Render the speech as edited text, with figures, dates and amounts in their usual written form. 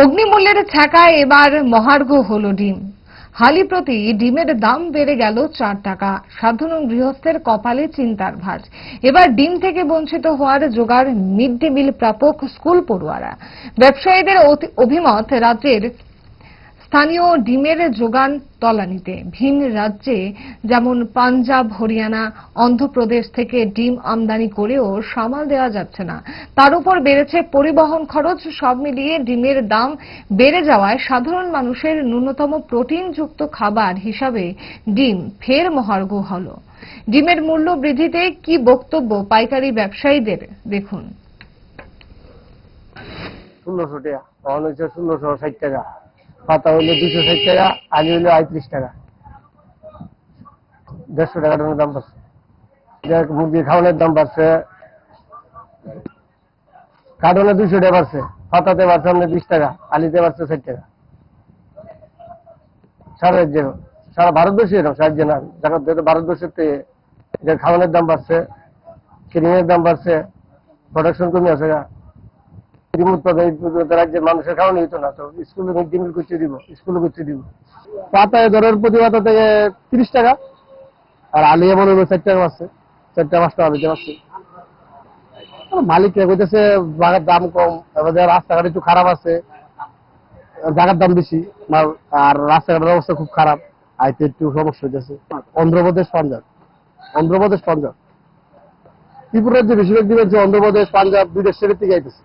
অগ্নিমূল্যের ছ্যাঁকায় এবার মহার্ঘ হলো ডিম। হালি প্রতি ডিমের দাম বেড়ে গেল 4 টাকা। সাধারণ গৃহস্থের কপালে চিন্তার ভাঁজ। এবার ডিম থেকে বঞ্চিত হওয়ার জোগাড় মিড ডে মিল প্রাপক স্কুল পড়ুয়ারা। ব্যবসায়ীদের অভিমত, রাজ্যের স্থানীয় ডিমের যোগান তলানিতে। ভিন রাজ্যে যেমন পাঞ্জাব, হরিয়ানা, অন্ধ্রপ্রদেশ থেকে ডিম আমদানি করেও সামাল দেওয়া যাচ্ছে না। তার উপর বেড়েছে পরিবহন খরচ। সব মিলিয়ে ডিমের দাম বেড়ে যাওয়ায় সাধারণ মানুষের ন্যূনতম প্রোটিনযুক্ত খাবার হিসাবে ডিম ফের মহার্ঘ হল। ডিমের মূল্য বৃদ্ধিতে কি বক্তব্য পাইকারি ব্যবসায়ীদের, দেখুন। 1600 টাকা, তখন হচ্ছে 1660 টাকা, পাতা হইলে 260 টাকা, আলু হইলে 35 টাকা, 150 টাকা দাম বাড়ছে। মুরগির খাওয়ানোর দাম বাড়ছে, কাঠলে 200 টাকা বাড়ছে, পাতাতে বাড়ছে আপনার 20 টাকা, আলিতে বাড়ছে 60 টাকা। সারা ভারতবর্ষে এরকম, রাজ্যে না, ভারতবর্ষের থেকে খাওয়ানোর দাম বাড়ছে, ক্রিমের দাম বাড়ছে, প্রোডাকশন কমে আছে। রাজ্যের মানুষের খাওয়ানো হইতো না, তো স্কুলে মিড ডে মিল করতে দিব, স্কুলে করতে দিব। পাতায় ধরেন প্রতি পাতা থেকে 30 টাকা, আর আলিয়া মনে হয় 4 টাকা পাচ্ছে, 4 টাকা 5 টাকা দিতে পারছে। মালিকরা কইতেছে জায়গার দাম কম, এবার রাস্তাঘাট একটু খারাপ আছে, জায়গার দাম বেশি, আর রাস্তাঘাটের অবস্থা খুব খারাপ, আইতে একটু সমস্যা হইতেছে। অন্ধ্রপ্রদেশ, পাঞ্জাব, অন্ধ্রপ্রদেশ, পাঞ্জাব, ত্রিপুরার যে বেশিরভাগ দিন হচ্ছে অন্ধ্রপ্রদেশ, পাঞ্জাব, 2 দেশ থেকে আইতেছে।